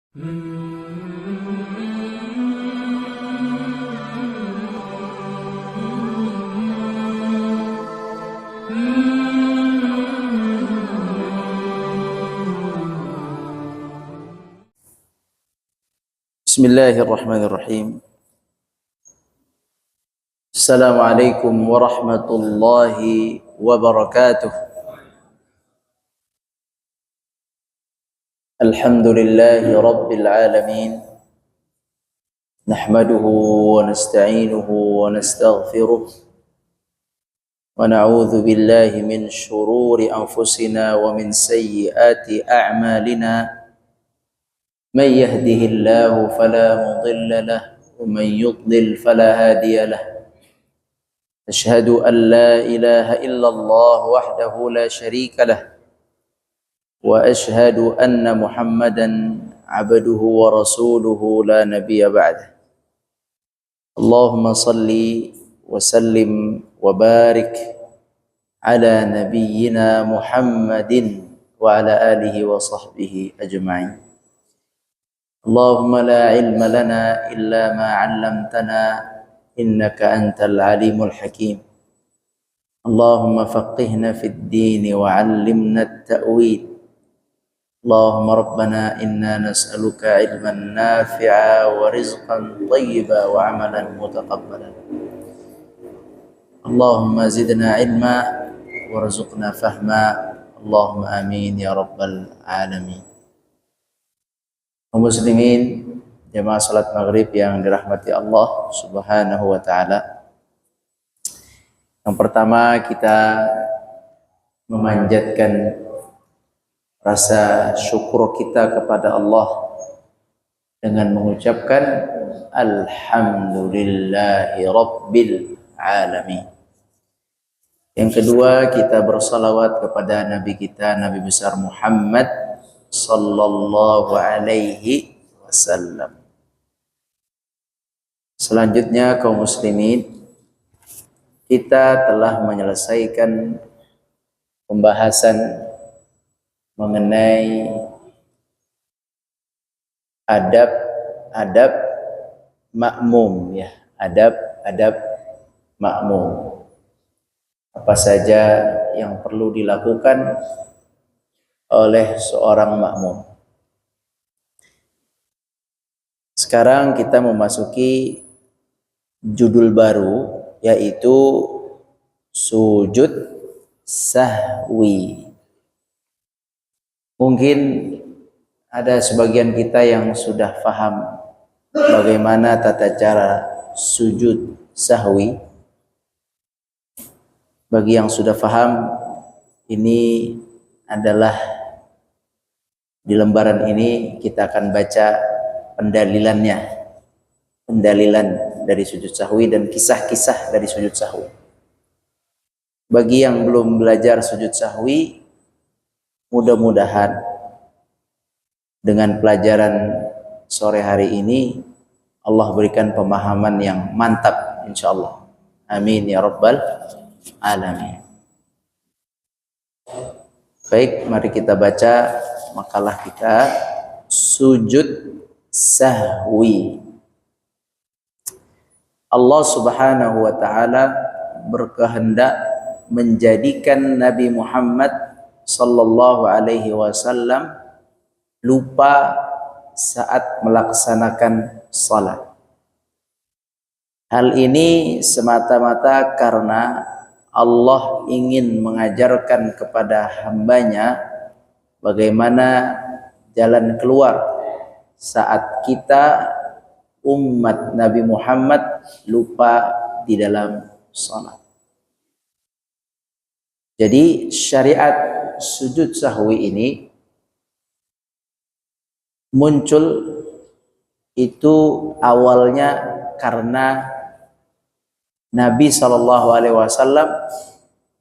Bismillahirrahmanirrahim. Assalamualaikum warahmatullahi wabarakatuh. Alhamdulillahi rabbil alamin. Nahmaduhu wa nasta'inuhu wa nastaghfiruh. Wa na'udzu billahi min shururi anfusina wa min sayyiati a'malina. من يهده الله فلا مضل له ومن يضلل فلا هادي له أشهد أن لا إله إلا الله وحده لا شريك له وأشهد أن محمدا عبده ورسوله لا نبي بعده اللهم صل وسلم وبارك على نبينا محمد وعلى آله وصحبه أجمعين. اللهم لا علم لنا إلا ما علمتنا إنك أنت العليم الحكيم. اللهم فقهنا في الدين وعلمنا التأويل. اللهم ربنا إنا نسألك علما نافعا ورزقا طيبا وعملا متقبلا. اللهم زدنا علما وارزقنا فهما. اللهم آمين يا رب العالمين. Kaum muslimin jamaah salat maghrib yang dirahmati Allah subhanahu wa ta'ala. Yang pertama kita memanjatkan rasa syukur kita kepada Allah dengan mengucapkan Alhamdulillahi Rabbil Alamin. Yang kedua kita bersalawat kepada Nabi kita, Nabi besar Muhammad sallallahu alaihi wasallam. Selanjutnya kaum muslimin, kita telah menyelesaikan pembahasan mengenai adab makmum ya, adab makmum. Apa saja yang perlu dilakukan oleh seorang makmum. Sekarang kita memasuki judul baru, yaitu sujud sahwi. Mungkin ada sebagian kita yang sudah paham bagaimana tata cara sujud sahwi. Bagi yang sudah paham, ini adalah di lembaran ini kita akan baca pendalilan dari sujud sahwi dan kisah-kisah dari sujud sahwi. Bagi yang belum belajar sujud sahwi, mudah-mudahan dengan pelajaran sore hari ini Allah berikan pemahaman yang mantap insyaallah. Amin ya rabbal alamin. Baik, mari kita baca makalah kita, sujud sahwi. Allah subhanahu wa ta'ala berkehendak menjadikan Nabi Muhammad sallallahu alaihi wasallam lupa saat melaksanakan salat. Hal ini semata-mata karena Allah ingin mengajarkan kepada hambanya bagaimana jalan keluar saat kita umat Nabi Muhammad lupa di dalam salat. Jadi syariat sujud sahwi ini muncul itu awalnya karena Nabi SAW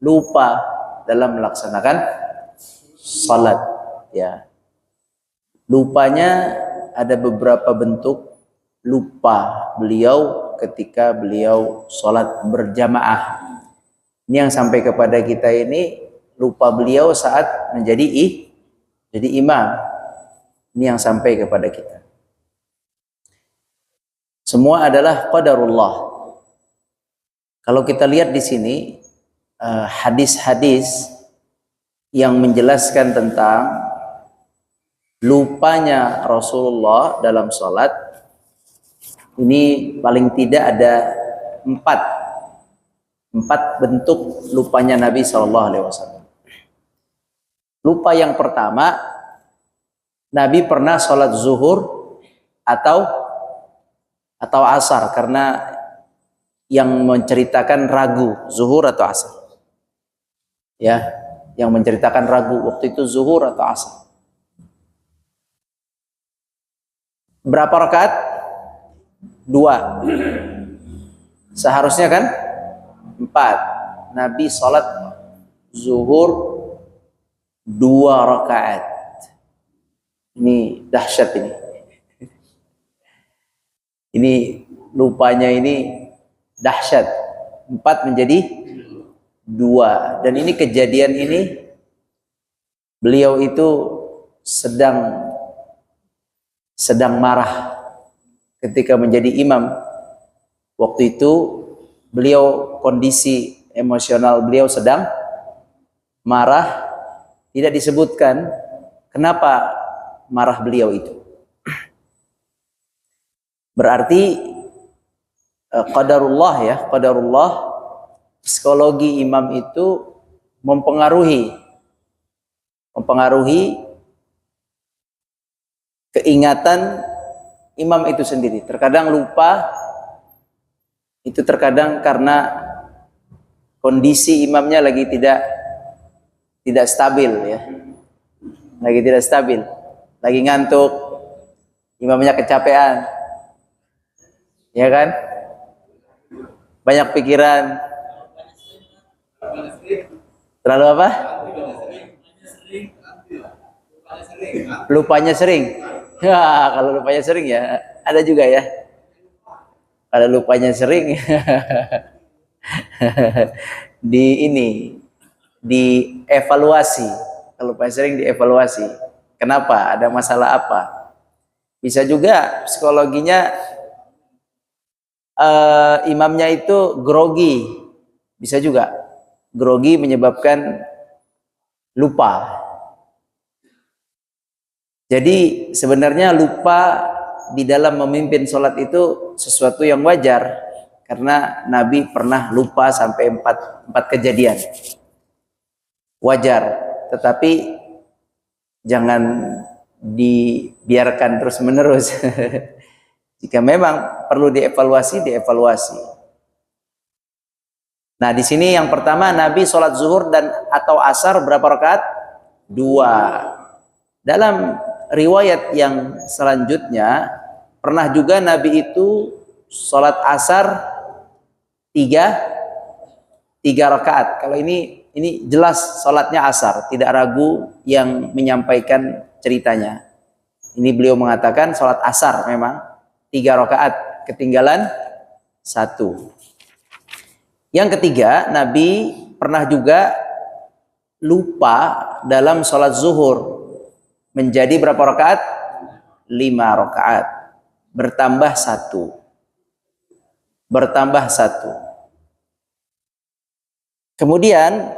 lupa dalam melaksanakan salat. Ya, lupanya ada beberapa bentuk lupa beliau ketika beliau salat berjamaah. Ini yang sampai kepada kita ini lupa beliau saat menjadi imam. Ini yang sampai kepada kita. Semua adalah qadarullah. Kalau kita lihat di sini hadis-hadis yang menjelaskan tentang lupanya Rasulullah dalam sholat, ini paling tidak ada empat bentuk lupanya Nabi SAW. Lupa yang pertama, Nabi pernah sholat zuhur atau asar, karena yang menceritakan ragu zuhur atau asar, ya, yang menceritakan ragu waktu itu zuhur atau asar. Berapa rakaat? 2. Seharusnya kan 4. Nabi sholat zuhur 2 rakaat. Ini dahsyat ini. Ini lupanya ini dahsyat. 4 menjadi 2. Dan ini kejadian ini beliau itu sedang marah ketika menjadi imam. Waktu itu beliau, kondisi emosional beliau sedang marah. Tidak disebutkan kenapa marah beliau itu. Berarti qadarullah, ya, qadarullah, psikologi imam itu mempengaruhi keingatan imam itu sendiri. Terkadang lupa itu terkadang karena kondisi imamnya lagi tidak stabil, ya. Lagi tidak stabil, lagi ngantuk, imamnya kecapean, ya kan? Banyak pikiran. Terlalu apa? Lupanya sering. Ya, kalau lupanya sering ya ada juga ya. Kalau lupanya sering dievaluasi. Kalau lupanya sering dievaluasi. Kenapa? Ada masalah apa? Bisa juga psikologinya imamnya itu grogi. Bisa juga grogi menyebabkan lupa. Jadi sebenarnya lupa di dalam memimpin sholat itu sesuatu yang wajar, karena Nabi pernah lupa sampai 4 kejadian. Wajar, tetapi jangan dibiarkan terus menerus. Jika memang perlu dievaluasi. Nah, di sini yang pertama, Nabi sholat zuhur dan atau asar berapa rakaat? 2. Dalam riwayat yang selanjutnya, pernah juga Nabi itu sholat asar 3 rakaat. Kalau ini jelas sholatnya asar, tidak ragu yang menyampaikan ceritanya. Ini beliau mengatakan sholat asar memang 3 rakaat, ketinggalan 1. Yang ketiga, Nabi pernah juga lupa dalam sholat zuhur. Menjadi berapa rakaat? 5 rakaat. Bertambah 1. Kemudian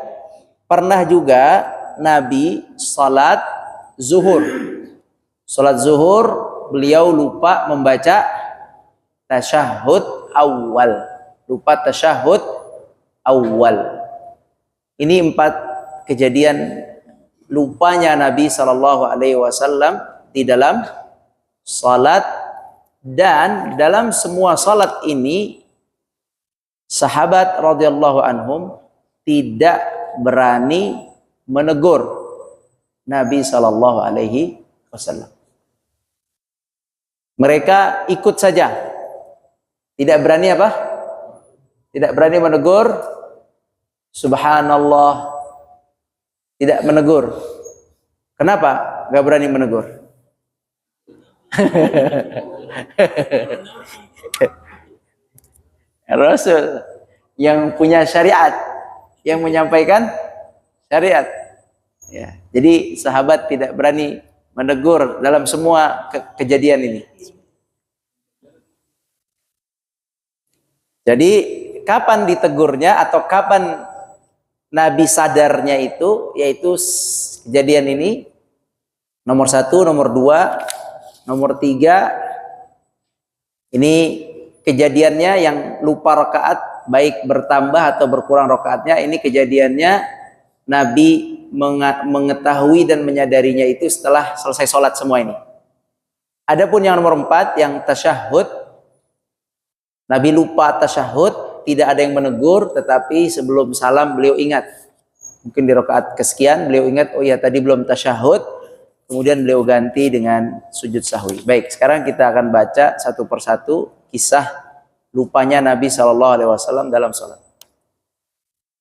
pernah juga Nabi salat zuhur. Salat zuhur beliau lupa membaca tasyahud awal. Ini 4 kejadian lupanya Nabi SAW di dalam salat. Dan dalam semua salat ini sahabat radhiyallahu anhum tidak berani menegur Nabi SAW. Mereka ikut saja, tidak berani apa? Tidak berani menegur. Subhanallah, tidak menegur. Kenapa gak berani menegur? Rasul yang punya syariat, yang menyampaikan syariat, ya. Jadi sahabat tidak berani menegur dalam semua kejadian ini. Jadi kapan ditegurnya atau kapan Nabi sadarnya itu, yaitu kejadian ini nomor 1, nomor 2, nomor 3. Ini kejadiannya yang lupa rakaat, baik bertambah atau berkurang rakaatnya. Ini kejadiannya Nabi mengetahui dan menyadarinya itu setelah selesai sholat semua ini. Adapun yang nomor 4, yang tasyahud, Nabi lupa tasyahud, tidak ada yang menegur, tetapi sebelum salam beliau ingat. Mungkin di rakaat kesekian beliau ingat, oh ya tadi belum tasyahud, kemudian beliau ganti dengan sujud sahwi. Baik, sekarang kita akan baca satu persatu kisah lupanya Nabi SAW dalam sholat.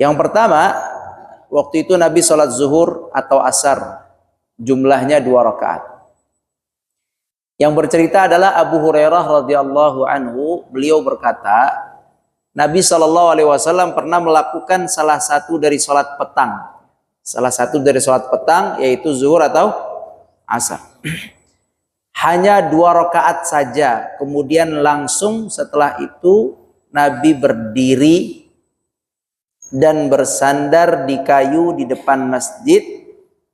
Yang pertama, waktu itu Nabi sholat zuhur atau asar, jumlahnya 2 rakaat. Yang bercerita adalah Abu Hurairah radhiyallahu anhu. Beliau berkata, Nabi SAW pernah melakukan salah satu dari sholat petang. Salah satu dari sholat petang, yaitu zuhur atau asar. Hanya 2 rakaat saja. Kemudian langsung setelah itu Nabi berdiri dan bersandar di kayu di depan masjid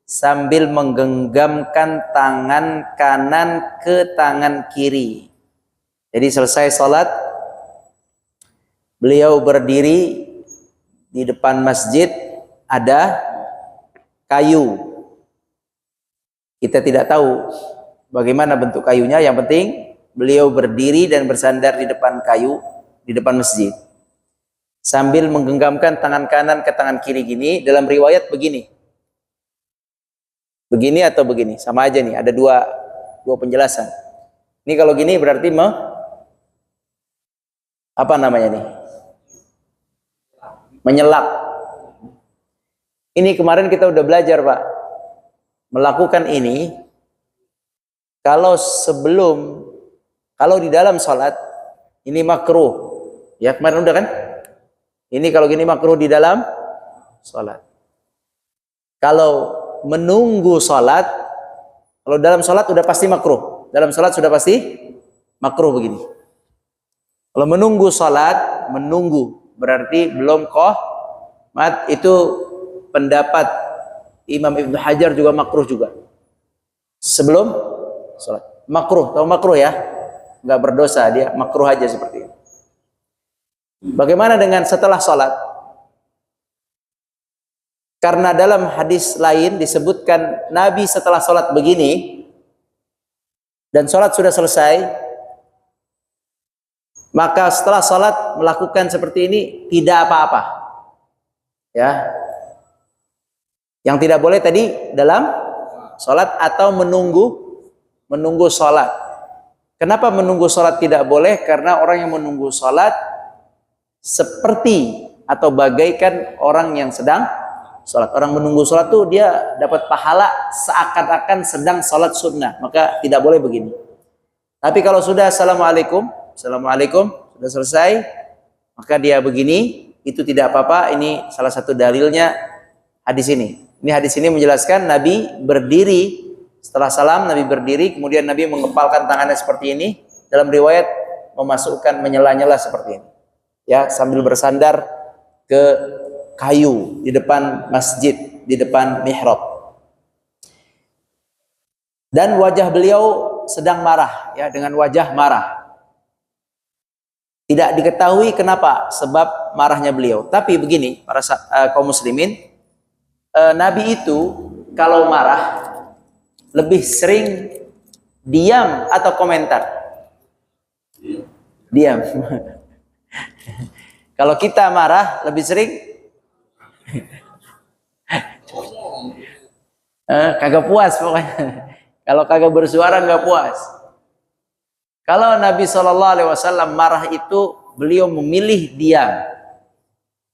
sambil menggenggamkan tangan kanan ke tangan kiri. Jadi selesai sholat, beliau berdiri di depan masjid, ada kayu. Kita tidak tahu bagaimana bentuk kayunya, yang penting beliau berdiri dan bersandar di depan kayu, di depan masjid, sambil menggenggamkan tangan kanan ke tangan kiri gini. Dalam riwayat begini atau begini, sama aja nih, ada dua penjelasan. Ini kalau gini berarti apa namanya nih? Menyelak. Ini kemarin kita udah belajar, Pak. Melakukan ini kalau di dalam sholat ini makruh. Ya kemarin udah kan? Ini kalau gini makruh di dalam sholat. Kalau menunggu sholat, kalau dalam sholat udah pasti makruh. Dalam sholat sudah pasti makruh begini. Kalau menunggu sholat, menunggu berarti belum qomat, itu pendapat Imam Ibnu Hajar juga makruh juga. Sebelum sholat makruh, tahu makruh ya? Nggak berdosa dia, makruh aja seperti itu. Bagaimana dengan setelah sholat? Karena dalam hadis lain disebutkan Nabi setelah sholat begini dan sholat sudah selesai, maka setelah sholat melakukan seperti ini tidak apa-apa. Ya, yang tidak boleh tadi dalam sholat atau menunggu sholat. Kenapa menunggu sholat tidak boleh? Karena orang yang menunggu sholat seperti atau bagaikan orang yang sedang sholat. Orang menunggu sholat tuh dia dapat pahala seakan-akan sedang sholat sunnah. Maka tidak boleh begini. Tapi kalau sudah assalamualaikum, sudah selesai, maka dia begini, itu tidak apa-apa. Ini salah satu dalilnya hadis ini. Ini hadis ini menjelaskan Nabi berdiri setelah salam, Nabi berdiri, kemudian Nabi mengepalkan tangannya seperti ini. Dalam riwayat memasukkan menyela-nyela seperti ini. Ya, sambil bersandar ke kayu di depan masjid, di depan mihrab. Dan wajah beliau sedang marah, ya, dengan wajah marah. Tidak diketahui kenapa sebab marahnya beliau. Tapi begini, para kaum muslimin, Nabi itu kalau marah lebih sering diam atau komentar? Diam. Kalau kita marah lebih sering kagak puas pokoknya. Kalau kagak bersuara nggak puas. Kalau Nabi SAW marah itu beliau memilih diam.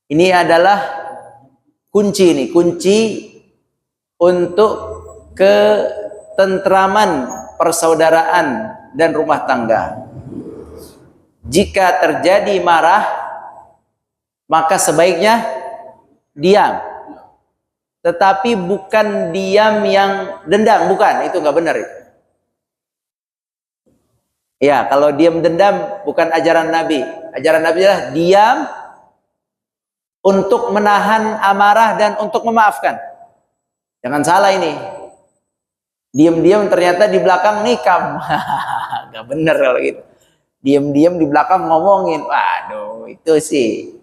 Ini adalah kunci untuk ketentraman persaudaraan dan rumah tangga. Jika terjadi marah, maka sebaiknya diam. tetapi bukan diam yang dendam, bukan, itu nggak benar itu. Ya, kalau diam dendam bukan ajaran Nabi. Ajaran Nabi adalah diam untuk menahan amarah dan untuk memaafkan. Jangan salah ini. Diam-diam ternyata di belakang nikam. Nggak benar kalau gitu. Diam-diam di belakang ngomongin. Waduh, itu sih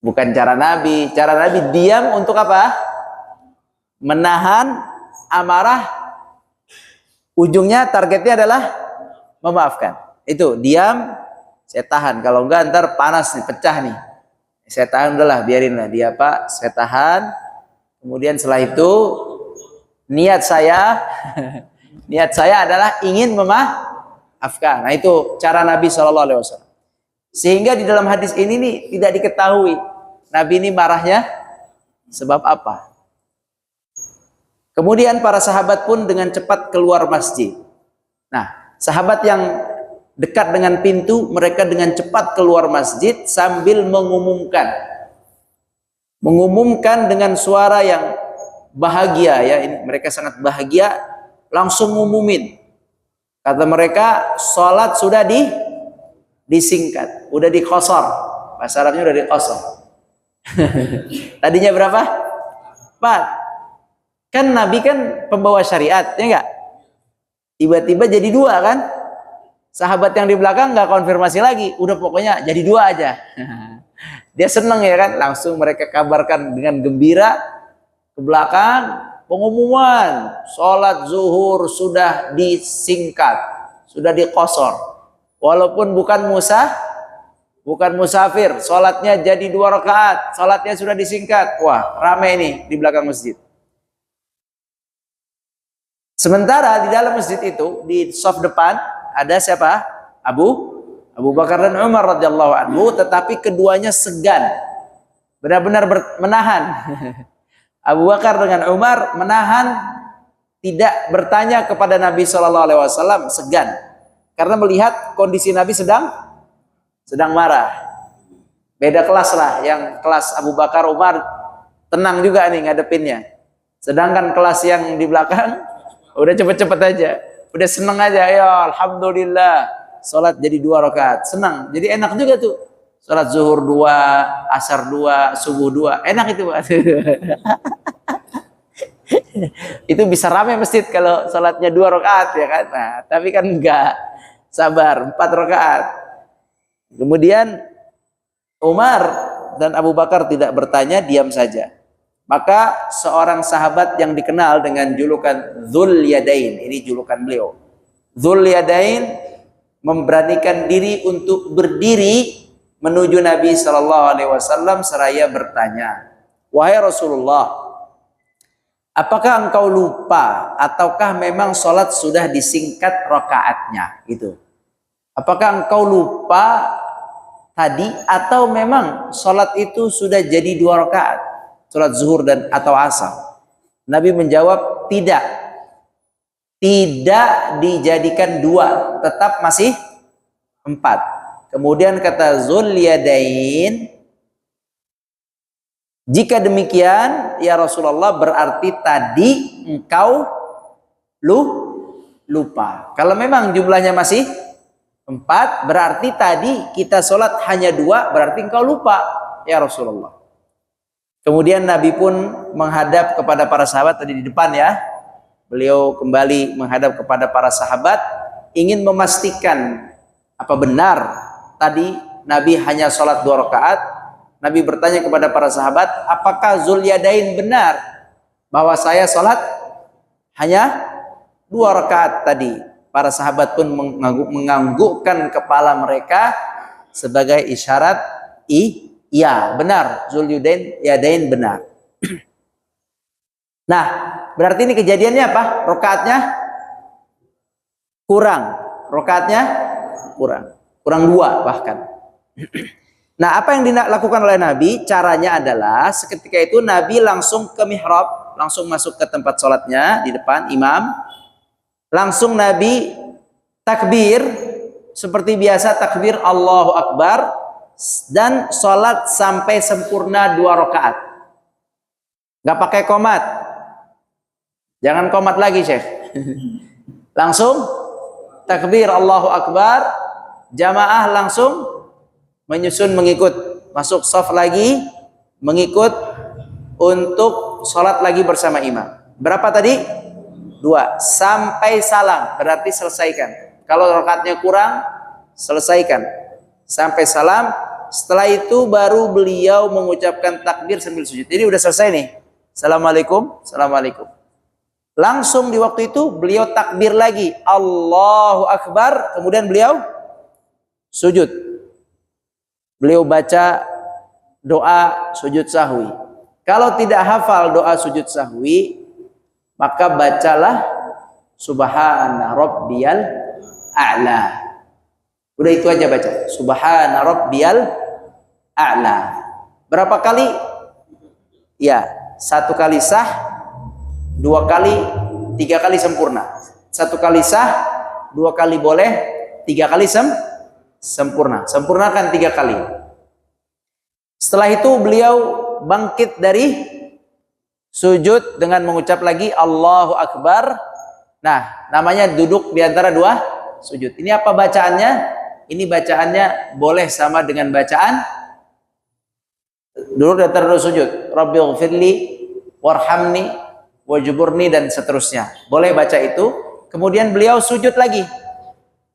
bukan cara Nabi. Cara Nabi diam untuk apa? Menahan amarah. Ujungnya targetnya adalah memaafkan. Itu diam, saya tahan. Kalau enggak ntar panas nih, pecah nih. Saya tahan, udahlah, biarinlah dia Pak. Saya tahan. Kemudian setelah itu niat saya adalah ingin memaafkan. Nah itu cara Nabi SAW. Sehingga di dalam hadis ini nih tidak diketahui Nabi ini marahnya sebab apa. Kemudian para sahabat pun dengan cepat keluar masjid. Nah, sahabat yang dekat dengan pintu, mereka dengan cepat keluar masjid sambil mengumumkan dengan suara yang bahagia, ya, ini mereka sangat bahagia, langsung ngumumin. Kata mereka, sholat sudah disingkat, udah diqasar. Bahasa Arabnya udah diqasar. Tadinya berapa? 4. Kan Nabi kan pembawa syariat, ya enggak? Tiba-tiba jadi 2 kan? Sahabat yang di belakang nggak konfirmasi lagi, udah pokoknya jadi 2 aja. Dia seneng ya kan, langsung mereka kabarkan dengan gembira ke belakang, pengumuman sholat zuhur sudah disingkat, sudah diqasar. Walaupun bukan musafir, sholatnya jadi 2 rakaat, sholatnya sudah disingkat. Wah, ramai nih di belakang masjid. Sementara di dalam masjid itu, di saf depan ada siapa? Abu Bakar dan Umar radhiyallahu anhu, tetapi keduanya segan, benar-benar menahan. Abu Bakar dengan Umar menahan, tidak bertanya kepada Nabi SAW, segan, karena melihat kondisi Nabi sedang marah. Beda kelas lah, yang kelas Abu Bakar Umar tenang juga nih ngadepinnya, sedangkan kelas yang di belakang udah cepet-cepet aja, udah seneng aja, ya alhamdulillah sholat jadi 2 rakaat, senang, jadi enak juga tuh. Sholat zuhur 2, asar 2, subuh 2, enak itu. Itu bisa ramai masjid kalau sholatnya 2 rakaat ya kan. Nah, tapi kan enggak, sabar 4 rakaat. Kemudian Umar dan Abu Bakar tidak bertanya, diam saja. Maka seorang sahabat yang dikenal dengan julukan Dzul Yadain, ini julukan beliau, Dzul Yadain, memberanikan diri untuk berdiri menuju Nabi SAW seraya bertanya, wahai Rasulullah, apakah engkau lupa ataukah memang sholat sudah disingkat rakaatnya? Gitu. Apakah engkau lupa tadi atau memang sholat itu sudah jadi 2 rakaat, sholat zuhur dan atau asar? Nabi menjawab, tidak dijadikan 2, tetap masih 4. Kemudian kata Dzul Yadain, jika demikian ya Rasulullah, berarti tadi engkau lupa. Kalau memang jumlahnya masih 4, berarti tadi kita sholat hanya 2, berarti engkau lupa ya Rasulullah. Kemudian Nabi pun menghadap kepada para sahabat, tadi di depan ya, beliau kembali menghadap kepada para sahabat, ingin memastikan apa benar tadi Nabi hanya sholat 2 rakaat. Nabi bertanya kepada para sahabat, apakah Dzul Yadain benar bahwa saya sholat hanya 2 rakaat tadi? Para sahabat pun menganggukkan kepala mereka sebagai isyarat, iya benar, Dzul Yadain benar. Nah, berarti ini kejadiannya apa? Rakaatnya kurang, kurang 2 bahkan. Nah, apa yang dilakukan oleh Nabi? Caranya adalah seketika itu Nabi langsung ke mihrab, langsung masuk ke tempat sholatnya di depan imam. Langsung Nabi takbir seperti biasa, takbir Allahu Akbar, dan sholat sampai sempurna 2 rakaat. Nggak pakai komat. Jangan komat lagi, Syekh. Langsung takbir Allahu Akbar, jamaah langsung menyusun mengikut, masuk shaf lagi, mengikut untuk sholat lagi bersama imam. Berapa tadi? 2. Sampai salam, berarti selesaikan. Kalau rakaatnya kurang, selesaikan sampai salam. Setelah itu baru beliau mengucapkan takbir sambil sujud. Jadi udah selesai nih. Assalamualaikum, assalamualaikum. Langsung di waktu itu beliau takbir lagi, Allahu Akbar, kemudian beliau sujud. Beliau baca doa sujud sahwi. Kalau tidak hafal doa sujud sahwi, maka bacalah Subhana Rabbiyal A'la. Udah itu aja baca, Subhana Rabbiyal A'la. Berapa kali? Ya, 1 kali sah, 2 kali, 3 kali sempurna. 1 kali sah, 2 kali boleh, 3 kali sempurna. Sempurnakan 3 kali. Setelah itu beliau bangkit dari sujud dengan mengucap lagi Allahu Akbar. Nah, namanya duduk di antara 2 sujud. Ini apa bacaannya? Ini bacaannya boleh sama dengan bacaan duduk di antara 2 sujud. Rabbighfirli warhamni wajburni dan seterusnya. Boleh baca itu. Kemudian beliau sujud lagi.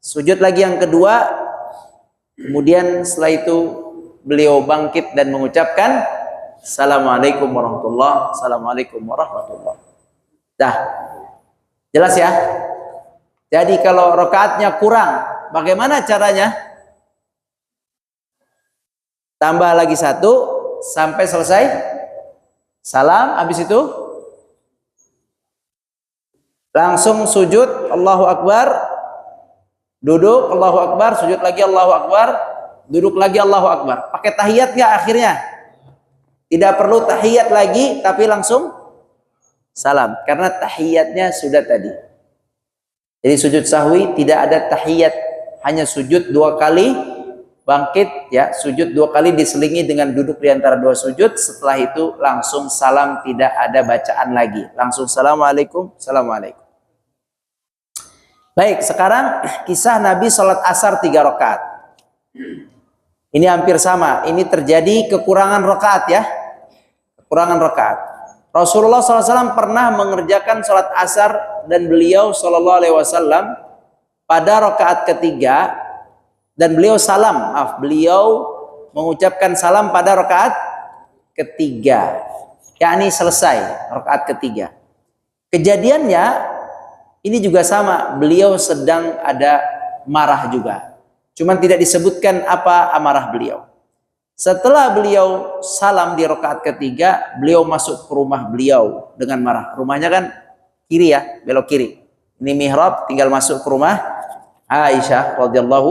Sujud lagi yang kedua. Kemudian setelah itu beliau bangkit dan mengucapkan Assalamualaikum warahmatullahi. Assalamualaikum warahmatullahi. Dah. Jelas ya? Jadi kalau rakaatnya kurang, bagaimana caranya? Tambah lagi 1 sampai selesai salam. Habis itu langsung sujud Allahu Akbar, duduk Allahu Akbar, sujud lagi Allahu Akbar, duduk lagi Allahu Akbar. Pakai tahiyat nggak akhirnya? Tidak perlu tahiyat lagi, tapi langsung salam karena tahiyatnya sudah tadi. Jadi sujud sahwi tidak ada tahiyat, hanya sujud 2 kali, bangkit ya, sujud 2 kali diselingi dengan duduk di antara 2 sujud. Setelah itu langsung salam, tidak ada bacaan lagi, langsung Assalamualaikum, Assalamualaikum. Baik, sekarang kisah Nabi sholat asar 3 rakaat. Ini hampir sama. Ini terjadi kekurangan rakaat ya, kekurangan rakaat. Rasulullah SAW pernah mengerjakan sholat asar dan beliau SAW pada rakaat ketiga dan beliau salam, beliau mengucapkan salam pada rakaat ketiga, yakni selesai rakaat ketiga. Kejadiannya ini juga sama, beliau sedang ada marah juga. Cuman tidak disebutkan apa amarah beliau. Setelah beliau salam di rakaat ketiga, beliau masuk ke rumah beliau dengan marah. Rumahnya kan kiri ya, belok kiri. Ini mihrab, tinggal masuk ke rumah Aisyah radhiyallahu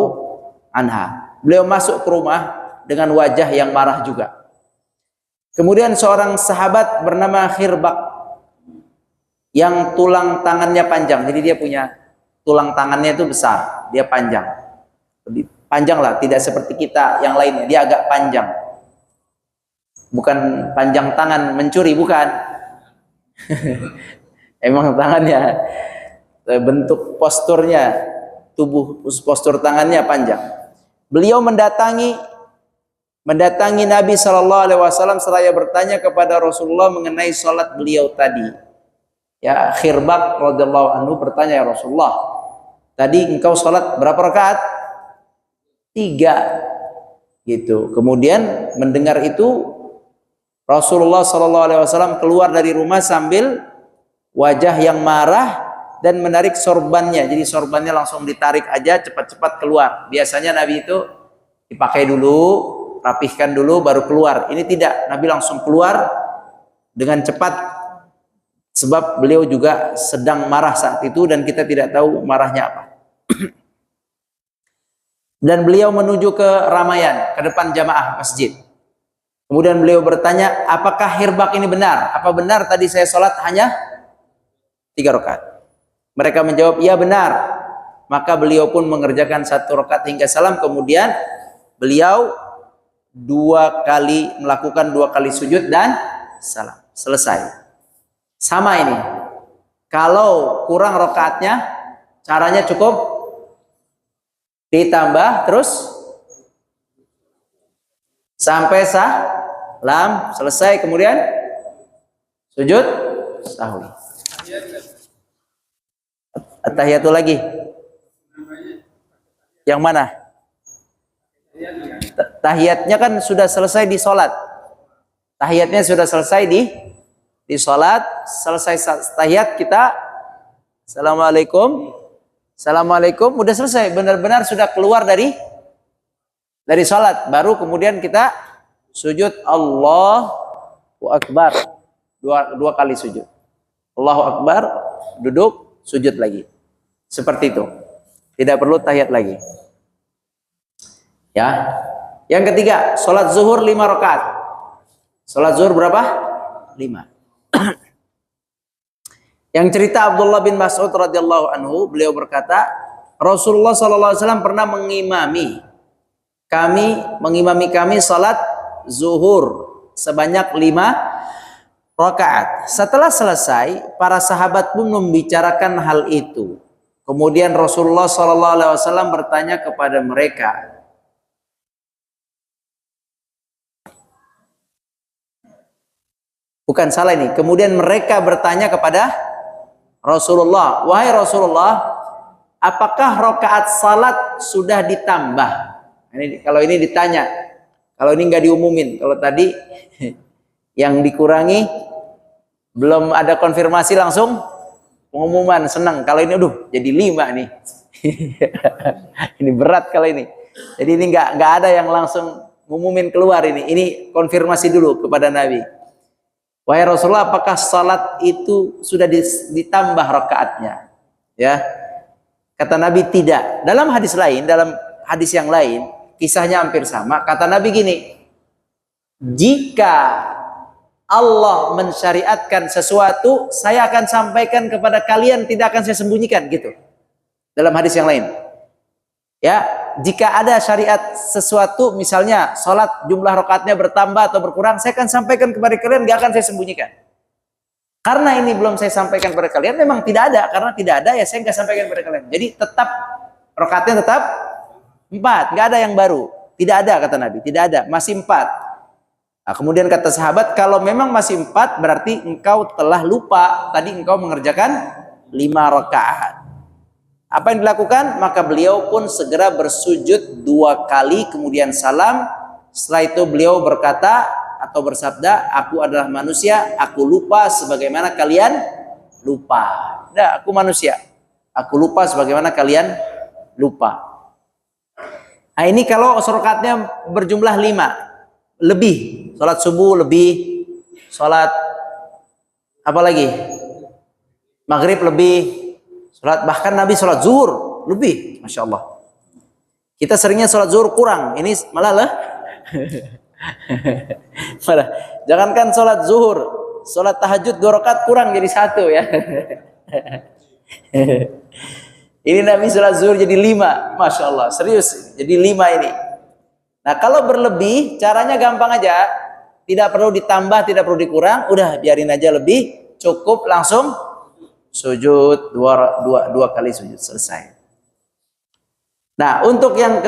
anha. Beliau masuk ke rumah dengan wajah yang marah juga. Kemudian seorang sahabat bernama Khirbak yang tulang tangannya panjang. Jadi dia punya tulang tangannya itu besar, dia panjang. Panjang lah, tidak seperti kita yang lainnya, dia agak panjang. Bukan panjang tangan mencuri, bukan. Emang tangannya, bentuk posturnya, tubuh postur tangannya panjang. Beliau mendatangi Nabi SAW seraya bertanya kepada Rasulullah mengenai sholat beliau tadi. Ya, Khirbak radhiyallahu anhu bertanya, ya Rasulullah, tadi engkau sholat berapa rakaat? 3 gitu. Kemudian mendengar itu Rasulullah SAW keluar dari rumah sambil wajah yang marah dan menarik sorbannya. Jadi sorbannya langsung ditarik aja, cepat-cepat keluar. Biasanya Nabi itu dipakai dulu, rapihkan dulu baru keluar. Ini tidak, Nabi langsung keluar dengan cepat sebab beliau juga sedang marah saat itu dan kita tidak tahu marahnya apa. Dan beliau menuju ke Ramayan, ke depan jamaah masjid. Kemudian beliau bertanya, apakah Khirbak ini benar? Apa benar tadi saya sholat hanya 3 rakaat? Mereka menjawab, iya benar. Maka beliau pun mengerjakan 1 rakaat hingga salam. Kemudian beliau melakukan 2 kali sujud dan salam. selesai. Sama ini. Kalau kurang rakaatnya, caranya cukup ditambah terus sampai salam selesai, kemudian sujud sahwi. At-tahiyatul lagi. Yang mana? Tahiyatnya kan sudah selesai di sholat. Tahiyatnya sudah selesai di sholat. Selesai tahiyat kita Assalamualaikum, udah selesai. Benar-benar sudah keluar dari sholat. Baru kemudian kita sujud Allahu Akbar. Dua kali sujud. Allahu Akbar, duduk, sujud lagi. Seperti itu. Tidak perlu tahiyat lagi. Ya. Yang ketiga, sholat zuhur 5 rakaat. Sholat zuhur berapa? 5. Yang cerita Abdullah bin Mas'ud radhiyallahu anhu, beliau berkata, Rasulullah SAW pernah mengimami kami salat zuhur sebanyak 5 rakaat. Setelah selesai, para sahabat pun membicarakan hal itu. Kemudian Rasulullah SAW bertanya kepada mereka, bukan salah ini. Kemudian mereka bertanya kepada Rasulullah, wahai Rasulullah, apakah rakaat salat sudah ditambah? Kalau ini ditanya, kalau ini nggak diumumin. Kalau tadi yang dikurangi belum ada konfirmasi langsung pengumuman, senang. Kalau ini jadi 5 nih. Ini berat kalau ini. Jadi ini nggak ada yang langsung ngumumin keluar ini. Ini konfirmasi dulu kepada Nabi. Wahai Rasulullah, apakah salat itu sudah ditambah rakaatnya? Ya. Kata Nabi tidak. Dalam hadis yang lain, kisahnya hampir sama. Kata Nabi gini, jika Allah mensyariatkan sesuatu, saya akan sampaikan kepada kalian, tidak akan saya sembunyikan, gitu. Dalam hadis yang lain. Ya, jika ada syariat sesuatu, misalnya sholat jumlah rakaatnya bertambah atau berkurang, saya akan sampaikan kepada kalian, gak akan saya sembunyikan. Karena ini belum saya sampaikan kepada kalian, memang tidak ada. Karena tidak ada, ya saya nggak sampaikan kepada kalian. Jadi tetap rakaatnya tetap 4, nggak ada yang baru. Tidak ada, kata Nabi, tidak ada, masih 4. Nah, kemudian kata sahabat, kalau memang masih 4, berarti engkau telah lupa. Tadi engkau mengerjakan 5 rakaat. Apa yang dilakukan? Maka beliau pun segera bersujud 2 kali, kemudian salam. Setelah itu beliau berkata atau bersabda, aku adalah manusia, aku lupa sebagaimana kalian lupa. Nah, aku manusia, aku lupa sebagaimana kalian lupa. Nah, ini kalau rakaatnya berjumlah 5 lebih, sholat subuh lebih, sholat apa lagi, maghrib lebih, bahkan Nabi sholat zuhur lebih, masya Allah. Kita seringnya sholat zuhur kurang, ini malah lah. Malah, jangankan sholat zuhur, sholat tahajud 2 rakaat kurang jadi 1 ya. Ini Nabi sholat zuhur jadi 5, masya Allah, serius, jadi 5 ini. Nah, kalau berlebih, caranya gampang aja, tidak perlu ditambah, tidak perlu dikurang, udah biarin aja lebih, cukup langsung sujud 2 kali sujud, selesai. Nah, untuk yang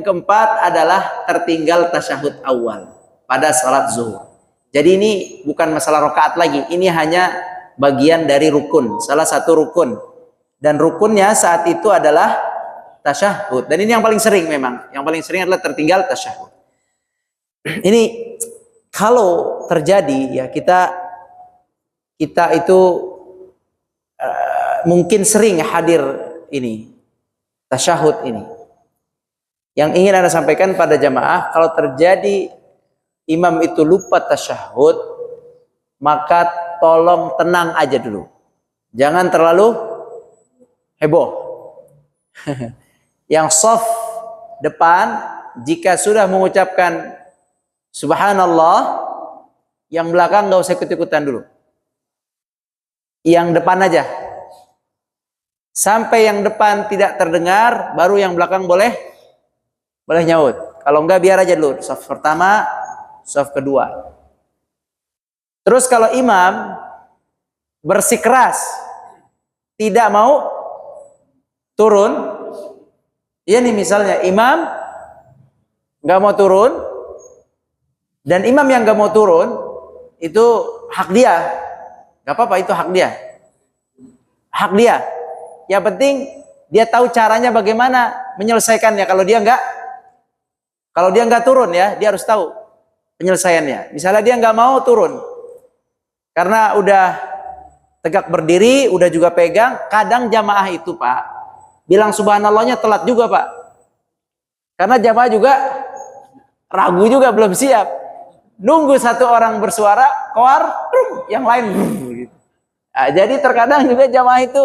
keempat adalah tertinggal tasyahud awal pada salat zuhur. Jadi ini bukan masalah rakaat lagi, ini hanya bagian dari rukun, salah satu rukun. Dan rukunnya saat itu adalah tasyahud. Dan ini yang paling sering memang, yang paling sering adalah tertinggal tasyahud. Ini kalau terjadi ya kita itu mungkin sering hadir ini tasyahud ini. Yang ingin Anda sampaikan pada jamaah, kalau terjadi imam itu lupa tasyahud, maka tolong tenang aja dulu. Jangan terlalu heboh. Yang shaf depan, jika sudah mengucapkan subhanallah, yang belakang nggak usah ikut-ikutan dulu. Yang depan aja. Sampai yang depan tidak terdengar, baru yang belakang boleh nyaut. Kalau enggak biar aja dulu. Shaf pertama, shaf kedua. Terus kalau imam bersikeras tidak mau turun, ya nih misalnya imam nggak mau turun dan imam yang nggak mau turun itu hak dia, nggak apa-apa, itu hak dia, hak dia. Yang penting dia tahu caranya bagaimana menyelesaikannya. Kalau dia nggak turun ya, dia harus tahu penyelesaiannya. Misalnya dia nggak mau turun karena udah tegak berdiri, udah juga pegang. Kadang jamaah itu Pak, bilang subhanallahnya telat juga Pak. Karena jamaah juga ragu juga, belum siap. Nunggu satu orang bersuara, keluar, yang lain. Nah, jadi terkadang juga jamaah itu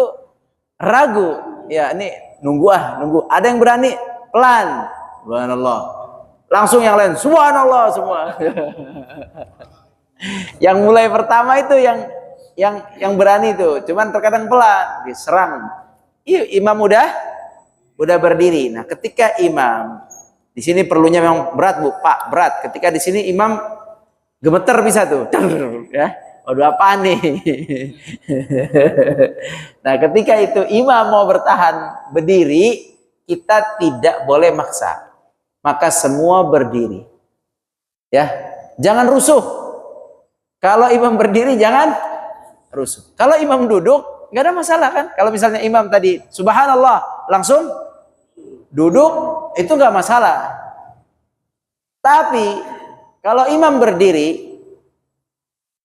ragu. Ya ini nunggu. Ada yang berani, pelan. Subhanallah. Langsung yang lain, subhanallah semua. Yang mulai pertama itu yang berani itu, cuman terkadang pelan, diserang. Iya, imam udah berdiri. Nah, ketika imam di sini perlunya memang berat Bu, Pak, berat. Ketika di sini imam gemeter bisa tuh, ya. Waduh apaan nih? Nah, ketika itu imam mau bertahan berdiri, kita tidak boleh maksa. Maka semua berdiri. Ya, jangan rusuh. Kalau imam berdiri jangan rusuh. Kalau imam duduk nggak ada masalah kan? Kalau misalnya imam tadi subhanallah langsung duduk itu nggak masalah. Tapi kalau imam berdiri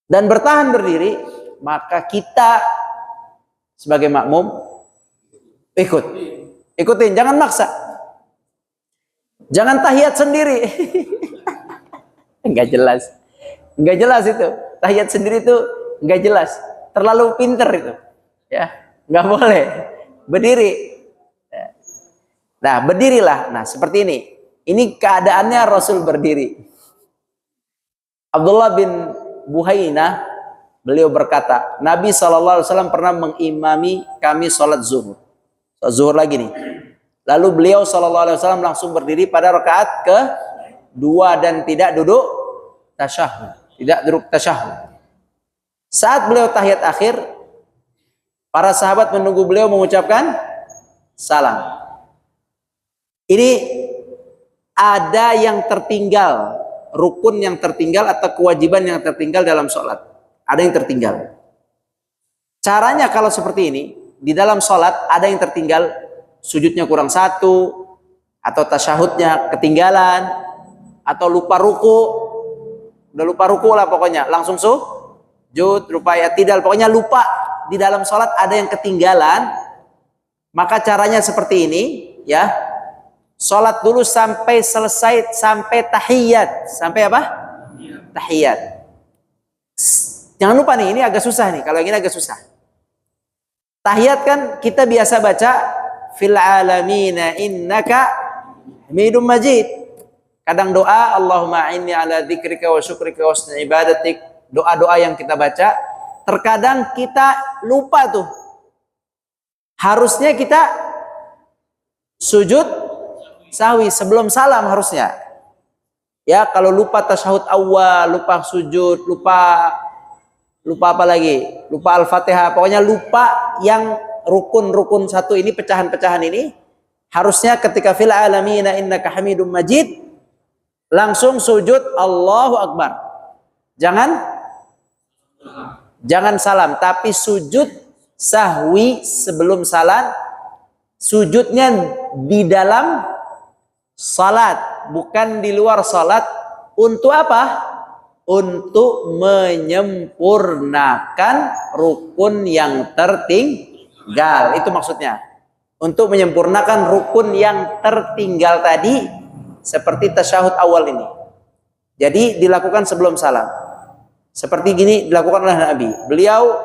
dan bertahan berdiri, maka kita sebagai makmum ikutin, jangan maksa. Jangan tahiyat sendiri. Nggak jelas itu. Tahiyat sendiri itu nggak jelas, terlalu pinter itu, ya nggak boleh. Berdiri. Nah berdirilah. Nah seperti ini keadaannya Rasul berdiri. Abdullah bin Buhainah beliau berkata, Nabi SAW pernah mengimami kami sholat zuhur lagi nih. Lalu beliau SAW langsung berdiri pada rakaat kedua dan tidak duduk tasyahud. Saat beliau tahiyat akhir, para sahabat menunggu beliau mengucapkan salam. Ini ada yang tertinggal, rukun yang tertinggal atau kewajiban yang tertinggal dalam sholat. Ada yang tertinggal. Caranya kalau seperti ini, di dalam sholat ada yang tertinggal, sujudnya kurang satu, atau tasyahudnya ketinggalan, atau lupa ruku. Udah lupa ruku lah pokoknya, langsung sujud, lupa i'tidal, pokoknya lupa di dalam sholat ada yang ketinggalan. Maka caranya seperti ini, ya. Sholat dulu sampai selesai, sampai tahiyat. Sampai apa? Tahiyat. Jangan lupa nih, ini agak susah nih. Kalau ini agak susah. Tahiyat kan kita biasa baca fil alamina innaka hamidum majid. Kadang doa Allahumma inni ala dzikrika wa syukrika wa husni ibadatik. Doa-doa yang kita baca, terkadang kita lupa tuh. Harusnya kita sujud sahwi sebelum salam harusnya. Ya, kalau lupa tasyahud awal, lupa sujud, lupa apa lagi? Lupa Al-Fatihah, pokoknya lupa yang rukun-rukun satu ini, pecahan-pecahan ini, harusnya ketika fil alamina innaka hamidum majid langsung sujud Allahu Akbar. Jangan salam, tapi sujud sahwi sebelum salam. Sujudnya di dalam salat, bukan di luar salat. Untuk apa? Untuk menyempurnakan rukun yang tertinggal. Itu maksudnya. Untuk menyempurnakan rukun yang tertinggal tadi, seperti tasyahud awal ini. Jadi dilakukan sebelum salam. Seperti gini dilakukan oleh Nabi. Beliau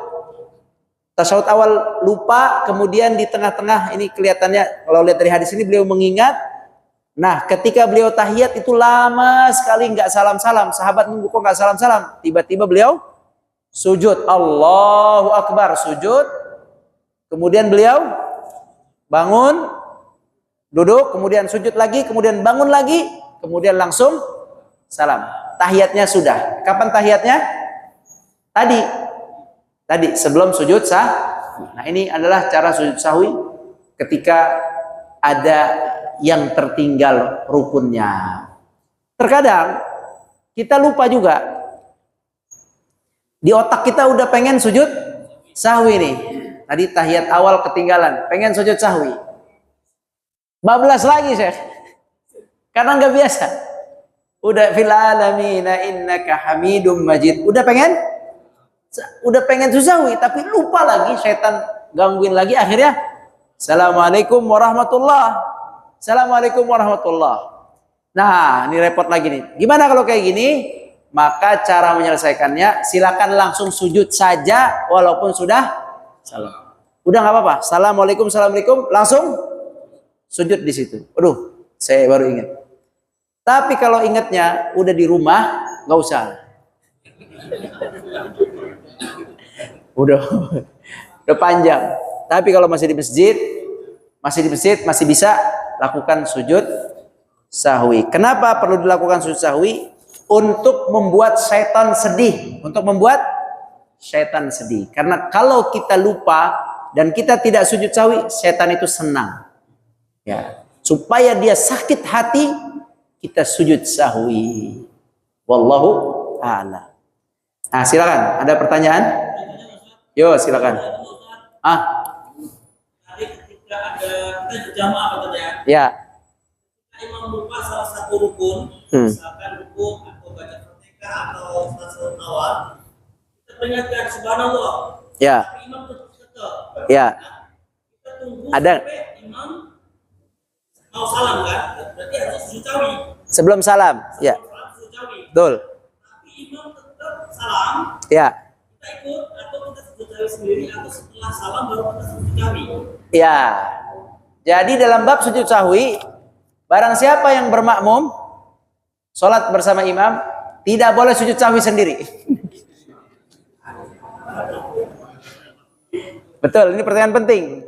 tasyahud awal lupa, kemudian di tengah-tengah ini kelihatannya kalau lihat dari hadis ini beliau mengingat. Nah, ketika beliau tahiyat itu lama sekali nggak salam-salam. Sahabat nunggu kok nggak salam-salam. Tiba-tiba beliau sujud, Allahu Akbar, sujud. Kemudian beliau bangun, duduk, kemudian sujud lagi, kemudian bangun lagi, kemudian langsung salam. Tahiyatnya sudah. Kapan tahiyatnya? Tadi sebelum sujud Nah, ini adalah cara sujud sahwi ketika ada yang tertinggal rukunnya. Terkadang kita lupa juga. Di otak kita udah pengen sujud sahwi nih. Tadi tahiyat awal ketinggalan, pengen sujud sahwi. Bablas lagi, Syekh. Karena nggak biasa. Udah fil alamina innaka hamidum majid. Udah pengen sujud sahwi, tapi lupa lagi, setan gangguin lagi, akhirnya Assalamualaikum warahmatullah. Assalamualaikum warahmatullah. Nah, ini repot lagi nih. Gimana kalau kayak gini? Maka cara menyelesaikannya, silakan langsung sujud saja walaupun sudah salam. Udah nggak apa-apa. Assalamualaikum, assalamualaikum, langsung sujud di situ. Aduh, saya baru ingat. Tapi kalau ingatnya udah di rumah, nggak usah. Udah panjang. Tapi kalau masih di masjid masih bisa lakukan sujud sahwi. Kenapa perlu dilakukan sujud sahwi? Untuk membuat syaitan sedih. Karena kalau kita lupa dan kita tidak sujud sahwi, syaitan itu senang. Ya, supaya dia sakit hati, kita sujud sahwi. Wallahu a'lam. Nah, silakan. Ada pertanyaan? Yo, silakan. Tadi ketika ada jamaah katanya. Ya. Imam lupa salah satu rukun, misalkan rukun atau baca Fatihah atau salat awal, kita peringatkan subhanallah. Ya. Tapi imam tetap. Ya. Kita tunggu Ada. sampai imam mau salam kan? Berarti harus sujud sahwi. Sebelum salam. Ya. Sujud sahwi. Betul. Tapi imam tetap salam. Ya. Kita ikut atau kita sujud sahwi sendiri atau setelah salam baru kita sujud sahwi. Ya. Jadi dalam bab sujud sahwi, barang siapa yang bermakmum sholat bersama imam, tidak boleh sujud sahwi sendiri. Betul, ini pertanyaan penting.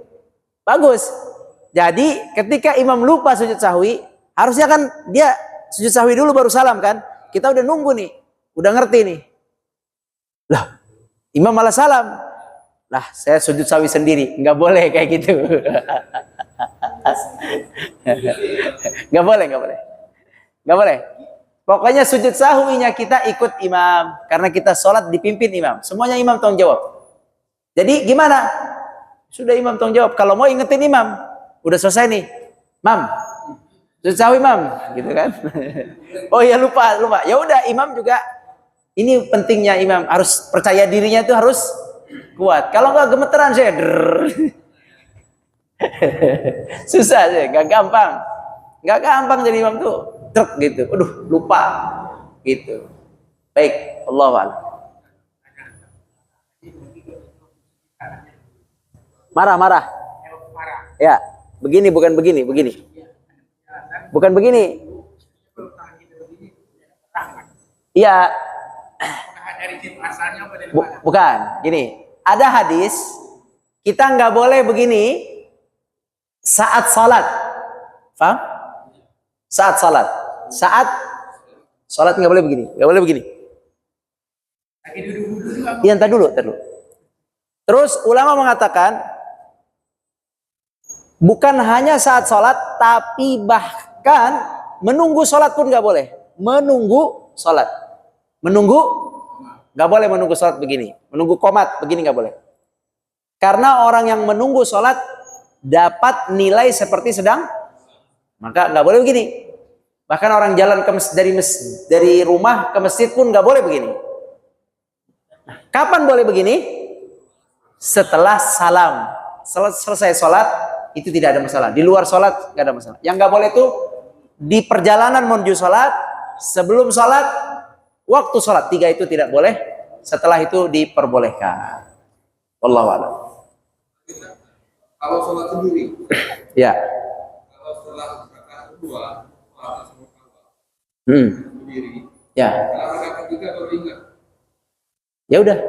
Bagus. Jadi ketika imam lupa sujud sahwi, harusnya kan dia sujud sahwi dulu baru salam kan? Kita udah nunggu nih, udah ngerti nih. Lah, imam malah salam. Lah, saya sujud sahwi sendiri. Nggak boleh kayak gitu. Nggak boleh. Pokoknya sujud sahwinya kita ikut imam. Karena kita sholat dipimpin imam. Semuanya imam tanggung jawab. Jadi gimana? Sudah imam tanggung jawab. Kalau mau ingetin imam. Udah selesai nih. Mam, sujud sahwi mam. Gitu kan. Oh iya lupa. Ya udah imam juga. Ini pentingnya imam. Harus percaya dirinya itu harus kuat. Kalau nggak gemeteran saya. Susah sih, nggak gampang jadi imam tuh truk gitu, aduh lupa gitu. Baik, Allahu a'lam. Marah ya, begini bukan begini iya. Bukan gini, ada hadis kita nggak boleh begini saat salat. Paham? Saat salat nggak boleh begini. Iya, entar dulu. Terus ulama mengatakan bukan hanya saat salat, tapi bahkan menunggu salat pun nggak boleh. Menunggu nggak boleh menunggu salat begini. Menunggu qomat begini nggak boleh. Karena orang yang menunggu salat dapat nilai seperti sedang, maka nggak boleh begini. Bahkan orang jalan dari rumah ke masjid pun nggak boleh begini. Nah, kapan boleh begini? Setelah salam. Selesai sholat itu tidak ada masalah. Di luar sholat nggak ada masalah. Yang nggak boleh itu di perjalanan menuju sholat, sebelum sholat, waktu sholat. 3 itu tidak boleh. Setelah itu diperbolehkan. Wallahu a'lam. Kalau sholat sendiri, ya. Kalau setelah rakaat kedua, sendiri, ya. Kalau rakaat ketiga baru ingat, ya udah.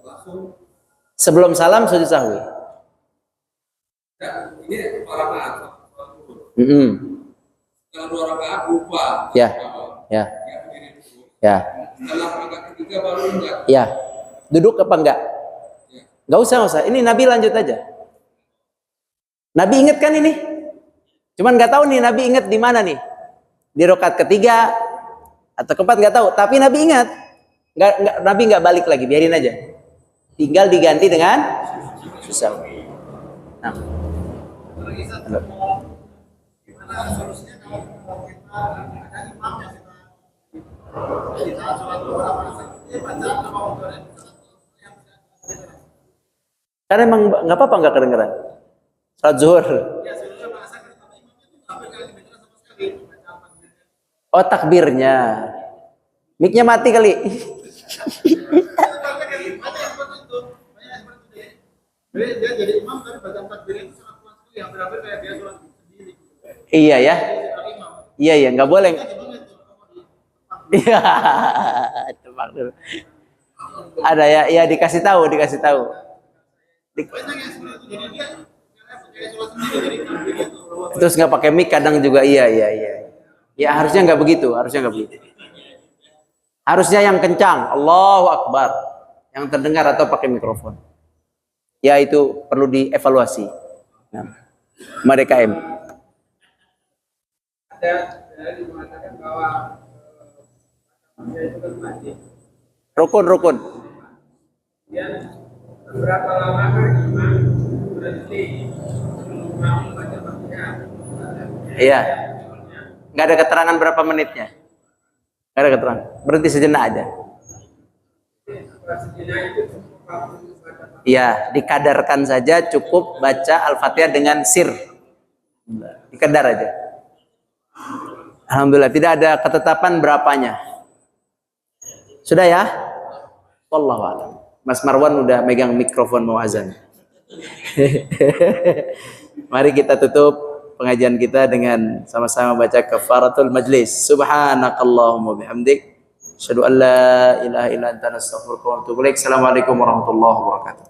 Langsung. Sebelum salam sujud sahwi. Ya, ini rakaat. Setelah 2 rakaat lupa. Ya. Setelah rakaat ketiga baru ingat. Ya. Duduk apa enggak? Enggak usah. Ini Nabi lanjut aja. Nabi ingat kan ini? Cuman nggak tahu nih Nabi ingat di mana nih? Di rakaat ketiga atau keempat nggak tahu. Tapi Nabi ingat. Nabi nggak balik lagi, biarin aja. Tinggal diganti dengan susah. Nah. Gimana solusinya kalau kita ada imam yang kita sholat duha bacaan nama autornya. Karena emang nggak apa-apa nggak kedengeran. Salat zuhur. Ya sebelumnya bahasa kita imamnya itu nggak boleh kedengeran sama sekali baca takbirnya. Oh takbirnya. Mic-nya mati kali. Dia jadi imam tapi baca takbirnya itu sangat kuat sekali, hampir-hampir kayak dia sholat sendiri. Iya ya. Iya nggak boleh. Iya. Tebak dulu. Ada ya dikasih tahu. Banyak yang seperti itu, jadi dia kayak sholat sendiri jadi takbirnya itu. Terus nggak pakai mic kadang juga iya. Ya harusnya nggak begitu. Harusnya yang kencang, Allahu Akbar, yang terdengar atau pakai mikrofon. Ya itu perlu dievaluasi. Nah, mereka Ada dari mengatakan bahwa itu kan wajib. Rukun. Kemudian berapa lama imam berhenti sebelum baca Fatihah? Iya. Nggak ada keterangan berapa menitnya. Nggak ada keterangan. Berhenti sejenak aja. Sejenak itu cukup baca. Iya, dikadarkan saja cukup baca Al-Fatihah dengan sir. Dikadar aja. Alhamdulillah tidak ada ketetapan berapanya. Sudah ya? Wallahu a'lam. Mas Marwan udah megang mikrofon mau azan. Mari kita tutup pengajian kita dengan sama-sama baca kafaratul majlis. Subhanakallahumma bihamdik, asyhadu an la ilaha illa anta, astaghfiruka wa atubu ilaik. Assalamualaikum warahmatullahi wabarakatuh.